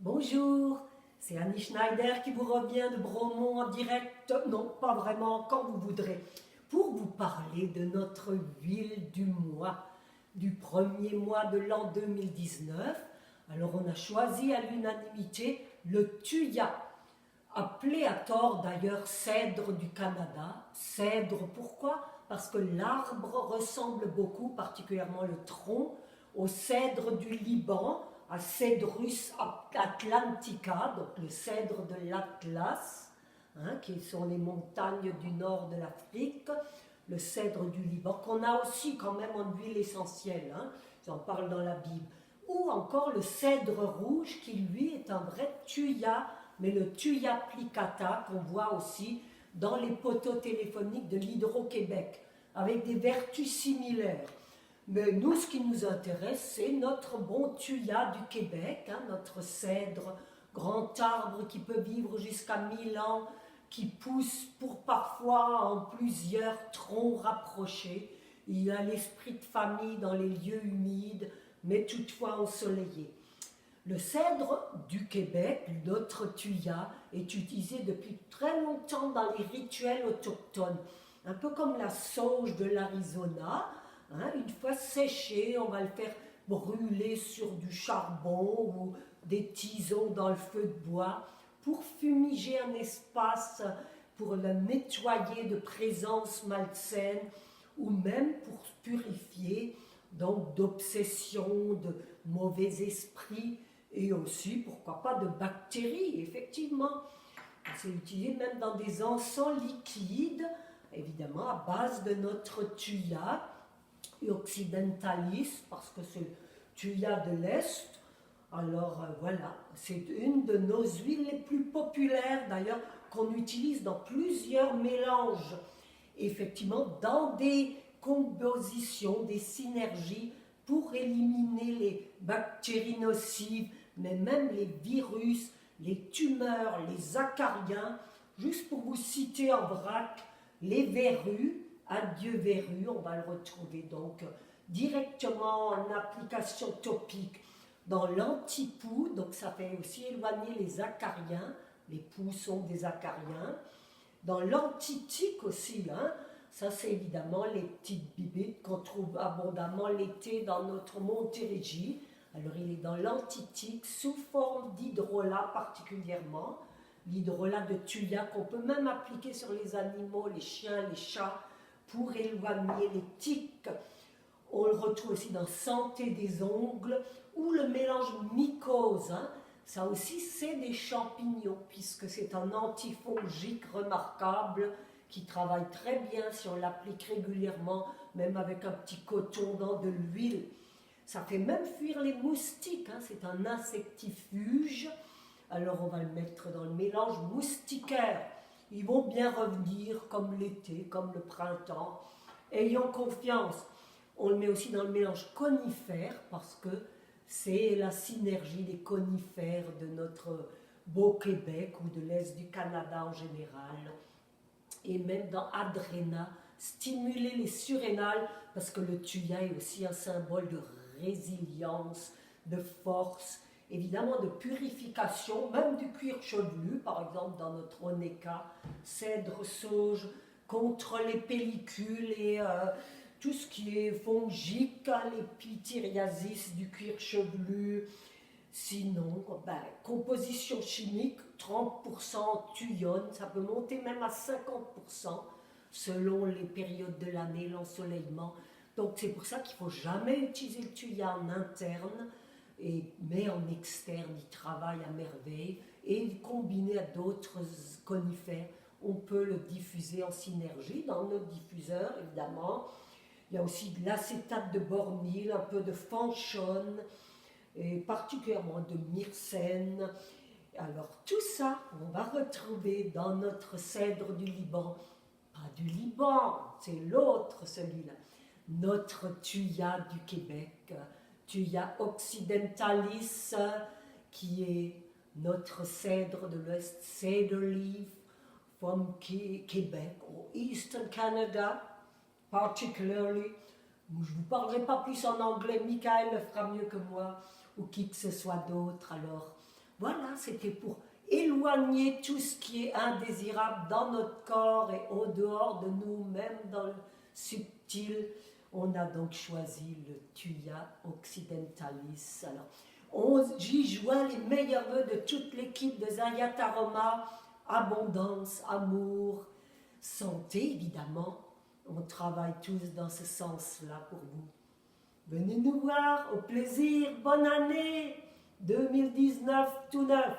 Bonjour, c'est Annie Schneider qui vous revient de Bromont en direct, non pas vraiment, quand vous voudrez, pour vous parler de notre huile du mois, du premier mois de l'an 2019. Alors on a choisi à l'unanimité le thuya, appelé à tort d'ailleurs cèdre du Canada. Cèdre, pourquoi? Parce que l'arbre ressemble beaucoup, particulièrement le tronc, au cèdre du Liban, à Cedrus atlantica, donc le cèdre de l'Atlas, qui sont les montagnes du nord de l'Afrique, le cèdre du Liban, qu'on a aussi quand même en huile essentielle, j'en parle dans la Bible, ou encore le cèdre rouge qui lui est un vrai thuya, mais le thuya plicata qu'on voit aussi dans les poteaux téléphoniques de l'Hydro-Québec, avec des vertus similaires. Mais nous, ce qui nous intéresse, c'est notre bon thuya du Québec, notre cèdre, grand arbre qui peut vivre jusqu'à 1000 ans, qui pousse pour parfois en plusieurs troncs rapprochés. Il a l'esprit de famille dans les lieux humides, mais toutefois ensoleillés. Le cèdre du Québec, notre thuya, est utilisé depuis très longtemps dans les rituels autochtones, un peu comme la sauge de l'Arizona. Une fois séché, on va le faire brûler sur du charbon ou des tisons dans le feu de bois pour fumiger un espace, pour le nettoyer de présences malsaines ou même pour purifier donc d'obsessions, de mauvais esprits et aussi, pourquoi pas, de bactéries, effectivement. C'est utilisé même dans des encens liquides, évidemment à base de notre thuya occidentalis, parce que c'est le thuya de l'Est. Alors voilà, c'est une de nos huiles les plus populaires d'ailleurs, qu'on utilise dans plusieurs mélanges, effectivement dans des compositions, des synergies pour éliminer les bactéries nocives, mais même les virus, les tumeurs, les acariens. Juste pour vous citer en vrac, les verrues, adieu verrues, on va le retrouver donc directement en application topique dans l'antipou, donc ça fait aussi éloigner les acariens, les poux sont des acariens. Dans l'antitique aussi, ça c'est évidemment les petites bibites qu'on trouve abondamment l'été dans notre Montérégie. Alors il est dans l'antitique sous forme d'hydrolat particulièrement, l'hydrolat de thuya qu'on peut même appliquer sur les animaux, les chiens, les chats, pour éloigner les tiques. On le retrouve aussi dans santé des ongles ou le mélange mycose. Ça aussi c'est des champignons puisque c'est un antifongique remarquable qui travaille très bien si on l'applique régulièrement, même avec un petit coton dans de l'huile. Ça fait même fuir les moustiques, c'est un insectifuge. Alors on va le mettre dans le mélange moustiquaire. Ils vont bien revenir comme l'été, comme le printemps. Ayons confiance. On le met aussi dans le mélange conifère parce que c'est la synergie des conifères de notre beau Québec ou de l'Est du Canada en général. Et même dans Adrena, stimuler les surrénales parce que le thuya est aussi un symbole de résilience, de force, évidemment de purification, même du cuir chevelu, par exemple dans notre Oneka, cèdre sauge, contre les pellicules et tout ce qui est fongique, les pityriasis du cuir chevelu. Sinon, composition chimique, 30% thuyone, ça peut monter même à 50% selon les périodes de l'année, l'ensoleillement. Donc c'est pour ça qu'il ne faut jamais utiliser le thuya en interne, mais en externe, il travaille à merveille. Et combiné à d'autres conifères, on peut le diffuser en synergie dans nos diffuseurs, évidemment. Il y a aussi de l'acétate de bornil, un peu de fanchone, et particulièrement de myrcène. Alors tout ça, on va retrouver dans notre cèdre du Liban. Pas du Liban, c'est l'autre celui-là. Notre thuya du Québec, thuya occidentalis, qui est notre cèdre de l'Ouest, cedar leaf from Québec, or Eastern Canada, particularly. Je ne vous parlerai pas plus en anglais, Michael le fera mieux que moi, ou qui que ce soit d'autre. Alors, Voilà, c'était pour éloigner tout ce qui est indésirable dans notre corps et au dehors de nous, même dans le subtil. On a donc choisi le Thuya occidentalis. Alors, j'y joins les meilleurs vœux de toute l'équipe de Zayat Aroma, abondance, amour, santé évidemment. On travaille tous dans ce sens-là pour vous. Venez nous voir, au plaisir, bonne année 2019 tout neuf.